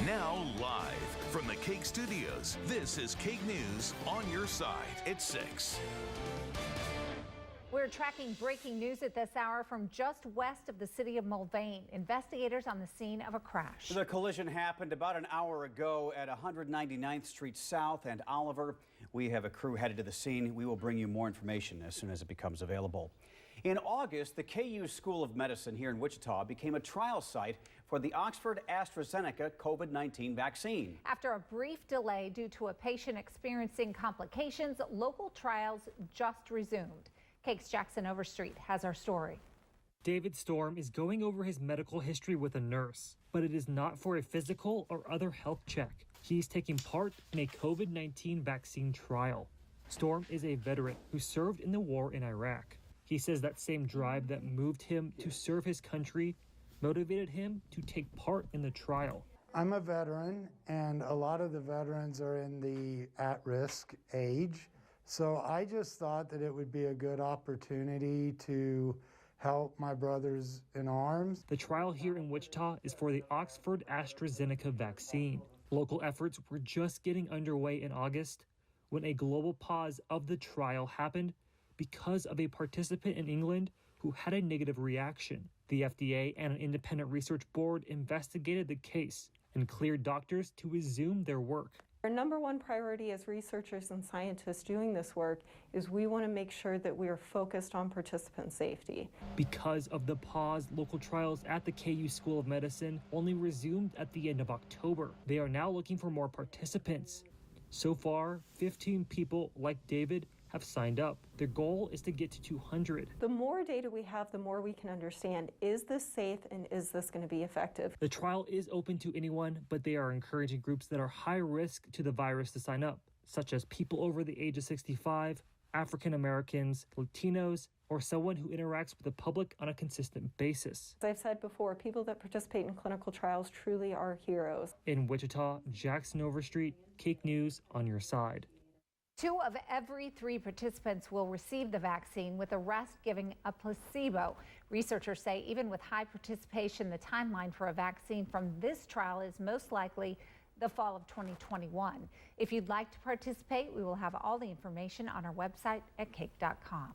Now live from the KAKE studios, this is KAKE News on your side at 6. We're tracking breaking news at this hour from just west of the city of Mulvane. Investigators on the scene of a crash. The collision happened about an hour ago at 199th Street South and Oliver. We have a crew headed to the scene. We will bring you more information as soon as it becomes available. In August, the KU School of Medicine here in Wichita became a trial site for the Oxford AstraZeneca COVID-19 vaccine. After a brief delay due to a patient experiencing complications, local trials just resumed. KAKE's Jackson Overstreet has our story. David Storm is going over his medical history with a nurse, but it is not for a physical or other health check. He's taking part in a COVID-19 vaccine trial. Storm is a veteran who served in the war in Iraq. He says that same drive that moved him to serve his country motivated him to take part in the trial. I'm a veteran, and a lot of the veterans are in the at-risk age. So I just thought that it would be a good opportunity to help my brothers in arms. The trial here in Wichita is for the Oxford AstraZeneca vaccine. Local efforts were just getting underway in August when a global pause of the trial happened because of a participant in England who had a negative reaction. The FDA and an independent research board investigated the case and cleared doctors to resume their work. Our number one priority as researchers and scientists doing this work is we want to make sure that we are focused on participant safety. Because of the pause, local trials at the KU School of Medicine only resumed at the end of October. They are now looking for more participants. So far, 15 people like David have signed up. Their goal is to get to 200. The more data we have, the more we can understand, is this safe and is this going to be effective? The trial is open to anyone, but they are encouraging groups that are high risk to the virus to sign up, such as people over the age of 65, African Americans, Latinos, or someone who interacts with the public on a consistent basis. As I've said before, people that participate in clinical trials truly are heroes. In Wichita, Jackson Overstreet, KAKE News on your side. 2 of every 3 participants will receive the vaccine, with the rest giving a placebo. Researchers say even with high participation, the timeline for a vaccine from this trial is most likely the fall of 2021. If you'd like to participate, we will have all the information on our website at kake.com.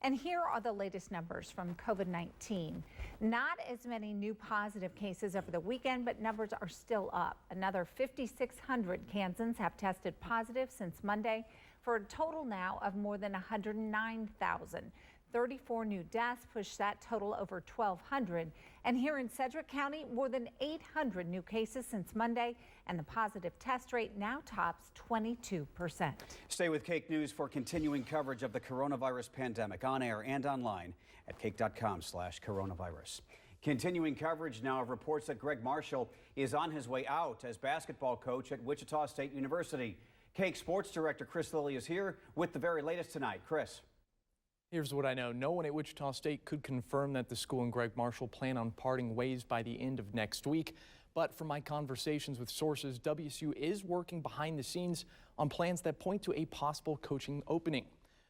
And here are the latest numbers from COVID-19. Not as many new positive cases over the weekend, but numbers are still up. Another 5,600 Kansans have tested positive since Monday, for a total now of more than 109,000. 34 new deaths push that total over 1,200. And here in Sedgwick County, more than 800 new cases since Monday, and the positive test rate now tops 22%. Stay with KAKE News for continuing coverage of the coronavirus pandemic on air and online at kake.com/coronavirus. Continuing coverage now of reports that Greg Marshall is on his way out as basketball coach at Wichita State University. KAKE Sports Director Chris Lilly is here with the very latest tonight. Chris. Here's what I know. No one at Wichita State could confirm that the school and Greg Marshall plan on parting ways by the end of next week. But from my conversations with sources, WSU is working behind the scenes on plans that point to a possible coaching opening.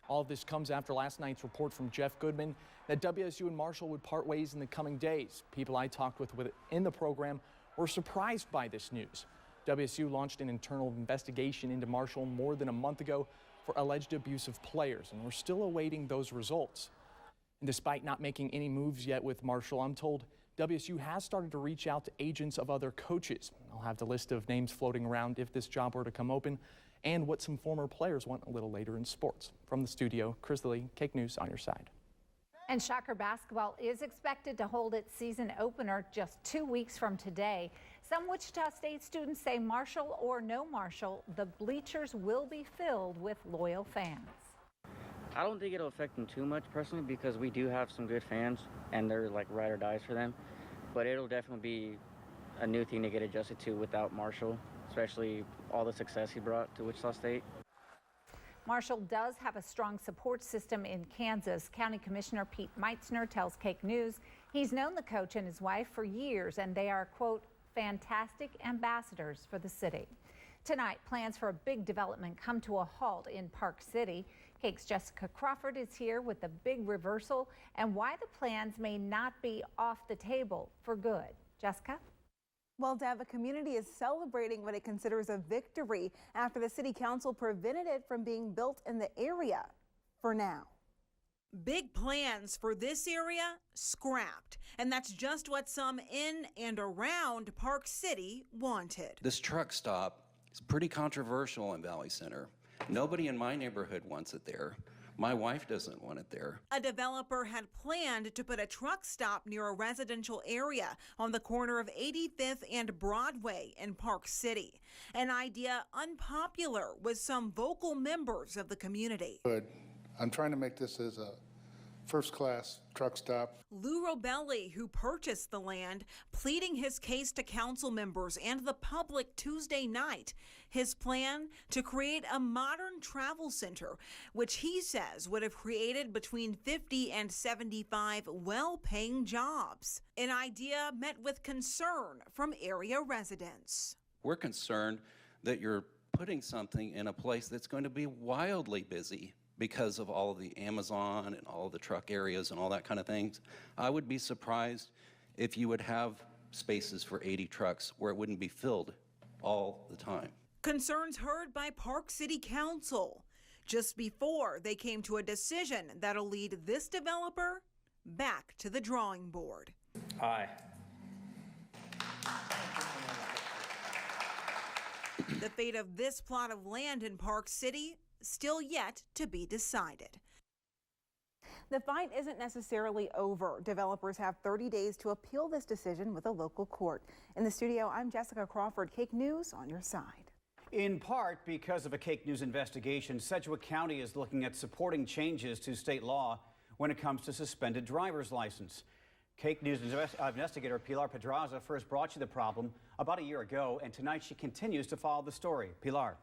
All of this comes after last night's report from Jeff Goodman that WSU and Marshall would part ways in the coming days. People I talked with in the program were surprised by this news. WSU launched an internal investigation into Marshall more than a month ago for alleged abuse of players, and we're still awaiting those results. And despite not making any moves yet with Marshall, I'm told WSU has started to reach out to agents of other coaches. I'll have the list of names floating around if this job were to come open, and what some former players want a little later in sports. From the studio, Chris Lilly, KAKE News on your side. And Shocker basketball is expected to hold its season opener just 2 weeks from today. Some Wichita State students say Marshall or no Marshall, the bleachers will be filled with loyal fans. I don't think it'll affect them too much personally, because we do have some good fans and they're like ride or dies for them. But it'll definitely be a new thing to get adjusted to without Marshall, especially all the success he brought to Wichita State. Marshall does have a strong support system in Kansas. County Commissioner Pete Meitzner tells KAKE News he's known the coach and his wife for years, and they are, quote, fantastic ambassadors for the city. Tonight, plans for a big development come to a halt in Park City. KAKE's Jessica Crawford is here with the big reversal and why the plans may not be off the table for good. Jessica? Well, Deb, the community is celebrating what it considers a victory after the city council prevented it from being built in the area for now. Big plans for this area scrapped, and that's just what some in and around Park City wanted. This truck stop is pretty controversial in Valley Center. Nobody in my neighborhood wants it there. My wife doesn't want it there. A developer had planned to put a truck stop near a residential area on the corner of 85th and Broadway in Park City. An idea unpopular with some vocal members of the community. But I'm trying to make this as a first-class truck stop. Lou Robelli, who purchased the land, pleading his case to council members and the public Tuesday night. His plan to create a modern travel center, which he says would have created between 50 and 75 well-paying jobs. An idea met with concern from area residents. We're concerned that you're putting something in a place that's going to be wildly busy because of all of the Amazon and all of the truck areas and all that kind of things. I would be surprised if you would have spaces for 80 trucks where it wouldn't be filled all the time. Concerns heard by Park City Council just before they came to a decision that'll lead this developer back to the drawing board. Aye. The fate of this plot of land in Park City still yet to be decided. The fight isn't necessarily over. Developers have 30 days to appeal this decision with a local court. In the studio, I'm Jessica Crawford, KAKE News on your side. In part because of a KAKE News investigation, Sedgwick County is looking at supporting changes to state law when it comes to suspended driver's license. KAKE News investigator Pilar Pedraza first brought you the problem about a year ago, and tonight she continues to follow the story. Pilar.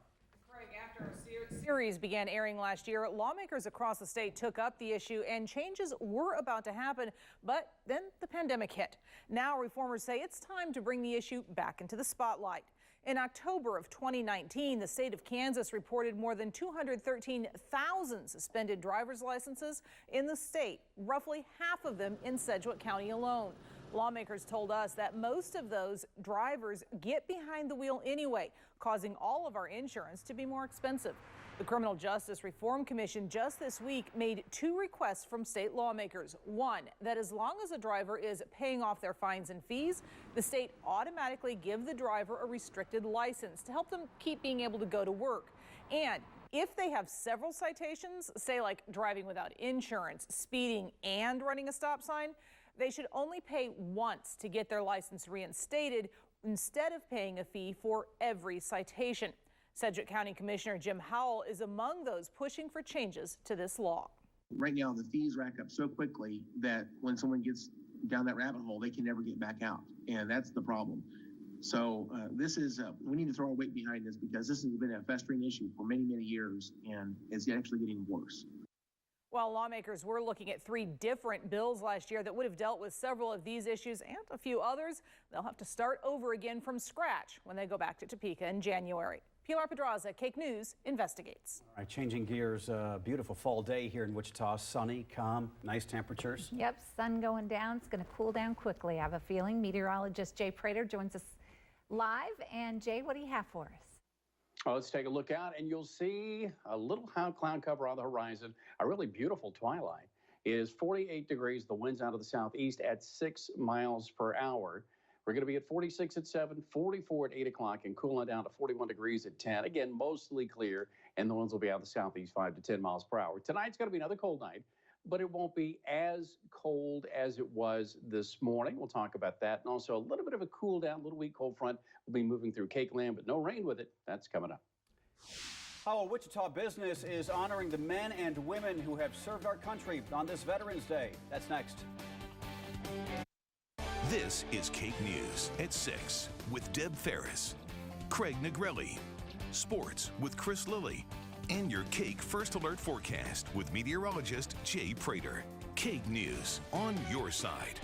After a series began airing last year, lawmakers across the state took up the issue and changes were about to happen, but then the pandemic hit. Now reformers say it's time to bring the issue back into the spotlight. In October of 2019, the state of Kansas reported more than 213,000 suspended driver's licenses in the state, roughly half of them in Sedgwick County alone. Lawmakers told us that most of those drivers get behind the wheel anyway, causing all of our insurance to be more expensive. The Criminal Justice Reform Commission just this week made 2 requests from state lawmakers. One, that as long as a driver is paying off their fines and fees, the state automatically give the driver a restricted license to help them keep being able to go to work. And if they have several citations, say like driving without insurance, speeding, and running a stop sign, they should only pay once to get their license reinstated instead of paying a fee for every citation. Sedgwick County Commissioner Jim Howell is among those pushing for changes to this law. Right now, the fees rack up so quickly that when someone gets down that rabbit hole, they can never get back out. And that's the problem. So we need to throw our weight behind this because this has been a festering issue for many, many years, and it's actually getting worse. While lawmakers were looking at 3 different bills last year that would have dealt with several of these issues and a few others, they'll have to start over again from scratch when they go back to Topeka in January. Pilar Pedraza, KAKE News, investigates. All right, changing gears, beautiful fall day here in Wichita. Sunny, calm, nice temperatures. Yep, sun going down. It's going to cool down quickly, I have a feeling. Meteorologist Jay Prater joins us live. And Jay, what do you have for us? Well, let's take a look out, and you'll see a little cloud cover on the horizon. A really beautiful twilight. It is 48 degrees. The wind's out of the southeast at 6 miles per hour. We're going to be at 46 at 7, 44 at 8 o'clock, and cooling down to 41 degrees at 10. Again, mostly clear, and the winds will be out of the southeast 5 to 10 miles per hour. Tonight's going to be another cold night, but it won't be as cold as it was this morning. We'll talk about that. And also a little bit of a cool down, little weak cold front will be moving through KAKE land, but no rain with it. That's coming up. How a Wichita business is honoring the men and women who have served our country on this Veterans Day. That's next. This is KAKE News at 6 with Deb Ferris, Craig Negrelli, Sports with Chris Lilly, and your KAKE First Alert forecast with meteorologist Jay Prater. KAKE News on your side.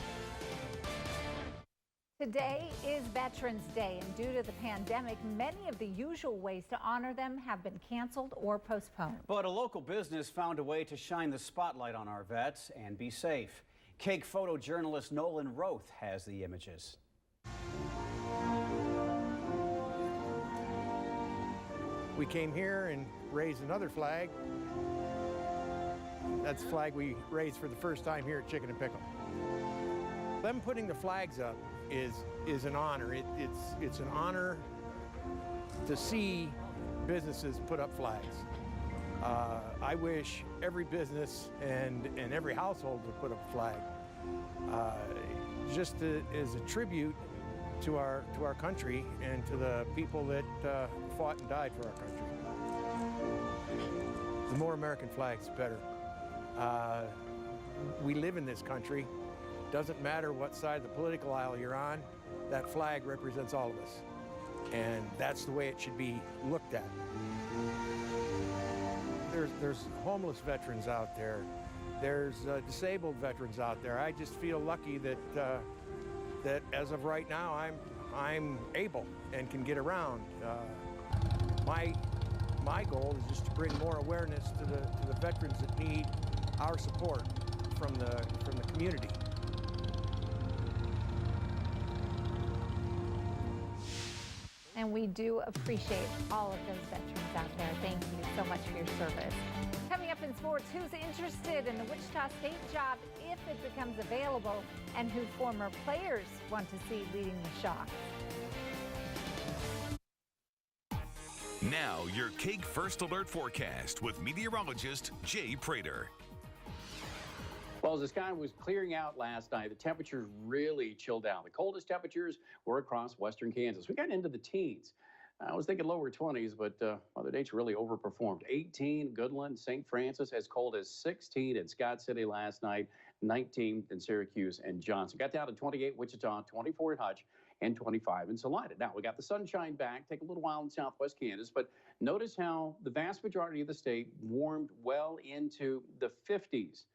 Today is Veterans Day, and due to the pandemic, many of the usual ways to honor them have been canceled or postponed. But a local business found a way to shine the spotlight on our vets and be safe. KAKE photojournalist Nolan Roth has the images. We came here and raised another flag. That's the flag we raised for the first time here at Chicken and Pickle. Them putting the flags up is an honor. It's an honor to see businesses put up flags. I wish every business and every household would put up a flag, just as a tribute to our country and to the people that fought and died for our country. The more American flags, the better. We live in this country. Doesn't matter what side of the political aisle you're on, that flag represents all of us. And that's the way it should be looked at. There's homeless veterans out there. There's disabled veterans out there. I just feel lucky that that as of right now, I'm able and can get around. My goal is just to bring more awareness to the veterans that need our support from the community. And we do appreciate all of those veterans out there. Thank you so much for your service. Coming up in sports, who's interested in the Wichita State job if it becomes available, and who former players want to see leading the Sharks. Now, your KAKE First Alert forecast with meteorologist Jay Prater. Well, as the sky was clearing out last night, the temperatures really chilled down. The coldest temperatures were across western Kansas. We got into the teens. I was thinking lower 20s, but Mother Nature really overperformed. 18, Goodland, St. Francis, as cold as 16 in Scott City last night, 19 in Syracuse and Johnson. Got down to 28 Wichita, 24 in Hutch, and 25 in Salida. Now, we got the sunshine back. Take a little while in southwest Kansas, but notice how the vast majority of the state warmed well into the 50s.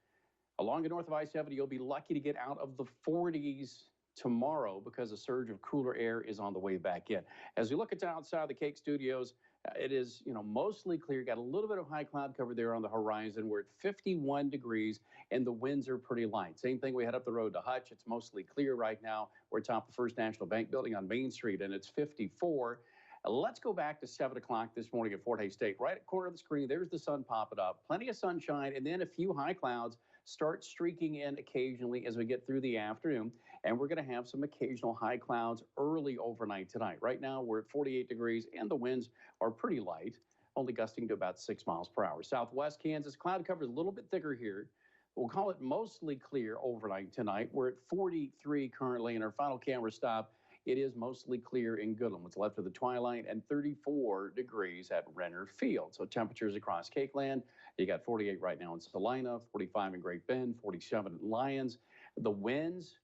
Along the north of I-70, you'll be lucky to get out of the 40s tomorrow because a surge of cooler air is on the way back in. As we look at outside the KAKE studios, it is, mostly clear. Got a little bit of high cloud cover there on the horizon. We're at 51 degrees and the winds are pretty light. Same thing, we head up the road to Hutch. It's mostly clear right now. We're atop the First National Bank building on Main Street and it's 54. Let's go back to 7 o'clock this morning at Fort Hays State. Right at the corner of the screen, there's the sun popping up. Plenty of sunshine and then a few high clouds start streaking in occasionally as we get through the afternoon. And we're going to have some occasional high clouds early overnight tonight. Right now, we're at 48 degrees and the winds are pretty light, only gusting to about 6 miles per hour. Southwest Kansas, cloud cover is a little bit thicker here. We'll call it mostly clear overnight tonight. We're at 43 currently in our final camera stop. It is mostly clear in Goodland, what's left of the twilight, and 34 degrees at Renner Field. So temperatures across KAKE land, you got 48 right now in Salina, 45 in Great Bend, 47 in Lyons. The winds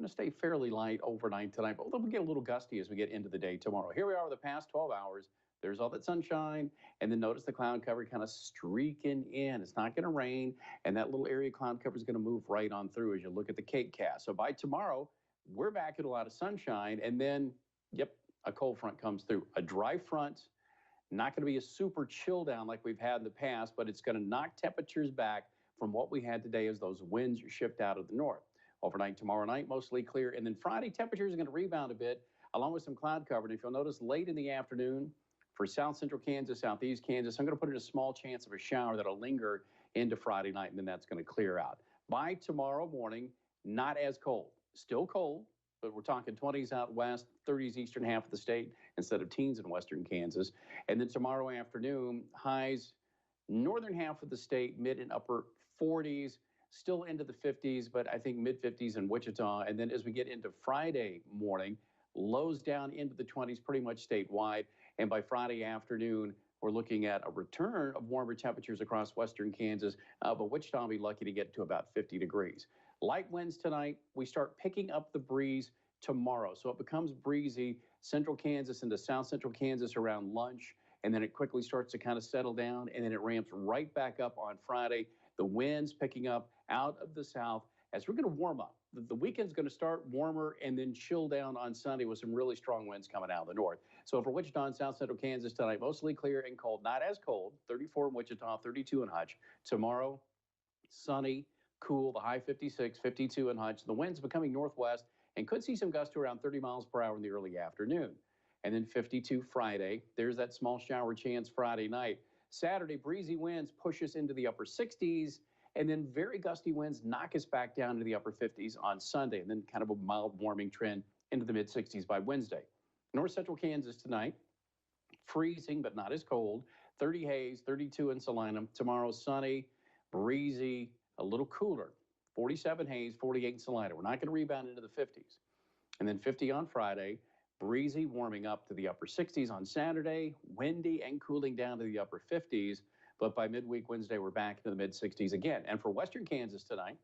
going to stay fairly light overnight tonight, but they'll get a little gusty as we get into the day tomorrow. Here we are with the past 12 hours. There's all that sunshine, and then notice the cloud cover kind of streaking in. It's not going to rain, and that little area cloud cover is going to move right on through as you look at the KAKE cast. So by tomorrow, we're back at a lot of sunshine, and then, a cold front comes through. A dry front, not going to be a super chill down like we've had in the past, but it's going to knock temperatures back from what we had today as those winds shift out of the north. Overnight tomorrow night, mostly clear, and then Friday, temperatures are going to rebound a bit, along with some cloud cover. And if you'll notice, late in the afternoon, for south central Kansas, southeast Kansas, I'm going to put in a small chance of a shower that'll linger into Friday night, and then that's going to clear out. By tomorrow morning, not as cold. Still cold, but we're talking 20s out west, 30s eastern half of the state instead of teens in western Kansas. And then tomorrow afternoon, highs northern half of the state, mid and upper 40s, still into the 50s, but I think mid 50s in Wichita. And then as we get into Friday morning, lows down into the 20s pretty much statewide. And by Friday afternoon, we're looking at a return of warmer temperatures across western Kansas, but Wichita will be lucky to get to about 50 degrees. Light winds tonight. We start picking up the breeze tomorrow. So it becomes breezy central Kansas into south central Kansas around lunch, and then it quickly starts to kind of settle down, and then it ramps right back up on Friday. The winds picking up out of the south as we're going to warm up. The weekend's going to start warmer and then chill down on Sunday with some really strong winds coming out of the north. So for Wichita and south central Kansas tonight, mostly clear and cold. Not as cold, 34 in Wichita, 32 in Hutch. Tomorrow, sunny, cool, the high 56, 52 in Hutch. The winds becoming northwest and could see some gusts to around 30 miles per hour in the early afternoon. and then 52 Friday. There's that small shower chance Friday night. Saturday, breezy winds push us into the upper 60s, and then very gusty winds knock us back down to the upper 50s on Sunday, and then kind of a mild warming trend into the mid-60s by Wednesday. North central Kansas tonight, freezing but not as cold. 30 haze, 32 in Salina. Tomorrow, sunny, breezy, a little cooler. 47 haze, 48 in Salina. We're not going to rebound into the 50s. And then 50 on Friday, breezy, warming up to the upper 60s on Saturday, windy and cooling down to the upper 50s. But by midweek Wednesday, we're back into the mid-60s again. And for western Kansas tonight,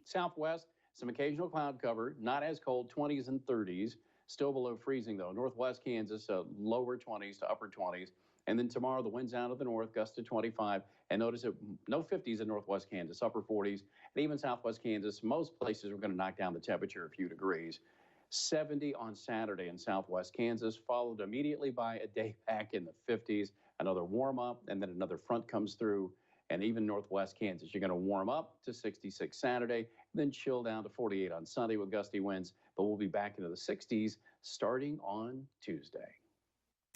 southwest, some occasional cloud cover, not as cold, 20s and 30s. Still below freezing, though. Northwest Kansas, lower 20s to upper 20s. And then tomorrow, the winds out of the north, gust to 25. And notice it, no 50s in northwest Kansas, upper 40s. And even southwest Kansas, most places are going to knock down the temperature a few degrees. 70 on Saturday in southwest Kansas, followed immediately by a day back in the 50s. Another warm up, and then another front comes through. And even northwest Kansas, you're going to warm up to 66 Saturday, then chill down to 48 on Sunday with gusty winds. But we'll be back into the 60s starting on Tuesday.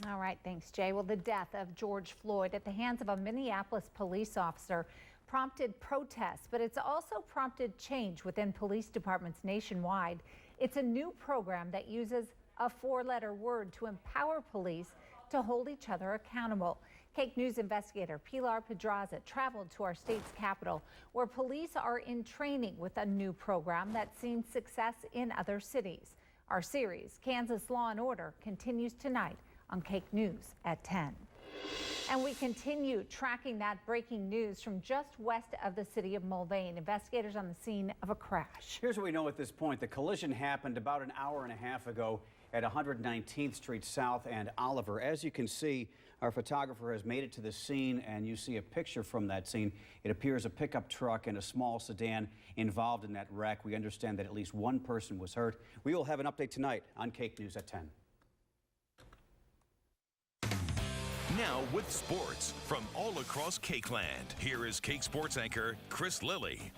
All right, thanks, Jay. Well, the death of George Floyd at the hands of a Minneapolis police officer prompted protests, but it's also prompted change within police departments nationwide. It's a new program that uses a four-letter word to empower police to hold each other accountable. KAKE News investigator Pilar Pedraza traveled to our state's capital, where police are in training with a new program that's seen success in other cities. Our series, Kansas Law and Order, continues tonight on KAKE News at 10. And we continue tracking that breaking news from just west of the city of Mulvane. Investigators on the scene of a crash. Here's what we know at this point. The collision happened about an hour and a half ago at 119th Street South and Oliver. As you can see, our photographer has made it to the scene, and you see a picture from that scene. It appears a pickup truck and a small sedan involved in that wreck. We understand that at least one person was hurt. We will have an update tonight on KAKE News at 10. Now with sports from all across KAKE Land. Here is KAKE Sports anchor Chris Lilly.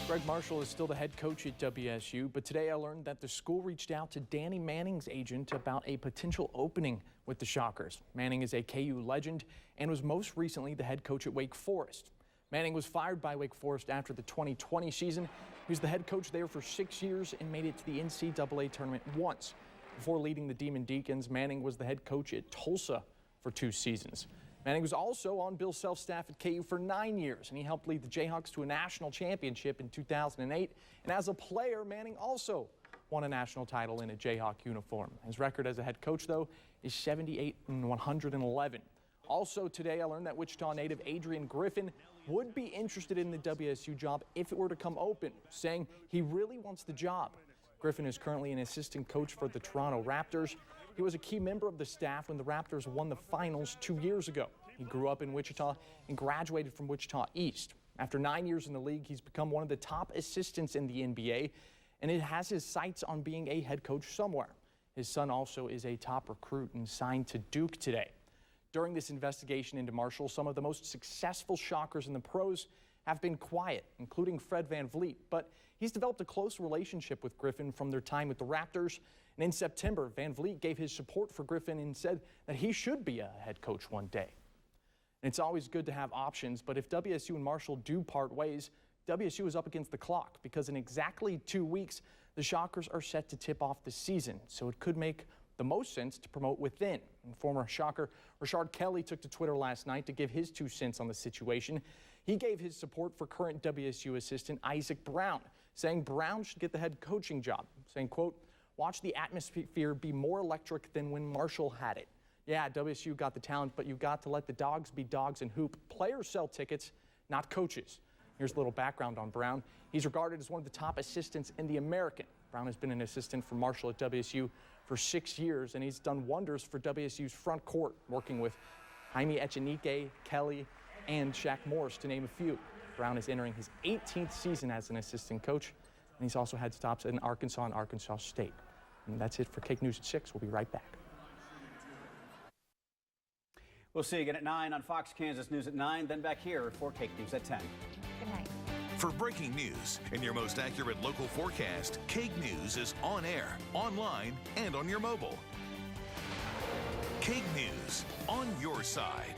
Greg Marshall is still the head coach at WSU, but today I learned that the school reached out to Danny Manning's agent about a potential opening with the Shockers. Manning is a KU legend and was most recently the head coach at Wake Forest. Manning was fired by Wake Forest after the 2020 season. He was the head coach there for 6 years and made it to the NCAA tournament once. Before leading the Demon Deacons, Manning was the head coach at Tulsa for 2 seasons. Manning was also on Bill Self's staff at KU for 9 years, and he helped lead the Jayhawks to a national championship in 2008. And as a player, Manning also won a national title in a Jayhawk uniform. His record as a head coach, though, is 78-111. Also today, I learned that Wichita native Adrian Griffin would be interested in the WSU job if it were to come open, saying he really wants the job. Griffin is currently an assistant coach for the Toronto Raptors. He was a key member of the staff when the Raptors won the finals 2 years ago. He grew up in Wichita and graduated from Wichita East. After 9 years in the league, he's become one of the top assistants in the NBA, and it has his sights on being a head coach somewhere. His son also is a top recruit and signed to Duke today. During this investigation into Marshall, some of the most successful Shockers in the pros have been quiet, including Fred VanVleet, but he's developed a close relationship with Griffin from their time with the Raptors. And in September, VanVleet gave his support for Griffin and said that he should be a head coach one day. And it's always good to have options, but if WSU and Marshall do part ways, WSU is up against the clock because in exactly 2 weeks, the Shockers are set to tip off the season. So it could make the most sense to promote within. And former Shocker Rashard Kelly took to Twitter last night to give his 2 cents on the situation. He gave his support for current WSU assistant Isaac Brown, saying Brown should get the head coaching job, saying, quote, "Watch the atmosphere be more electric than when Marshall had it. Yeah, WSU got the talent, but you've got to let the dogs be dogs and hoop. Players sell tickets, not coaches." Here's a little background on Brown. He's regarded as one of the top assistants in the American. Brown has been an assistant for Marshall at WSU for 6 years, and he's done wonders for WSU's front court, working with Jaime Echenique, Kelly, and Shaq Morris, to name a few. Brown is entering his 18th season as an assistant coach, and he's also had stops in Arkansas and Arkansas State. And that's it for KAKE News at 6. We'll be right back. We'll see you again at 9 on Fox Kansas News at 9, then back here for KAKE News at 10. Good night. For breaking news and your most accurate local forecast, KAKE News is on air, online, and on your mobile. KAKE News, on your side.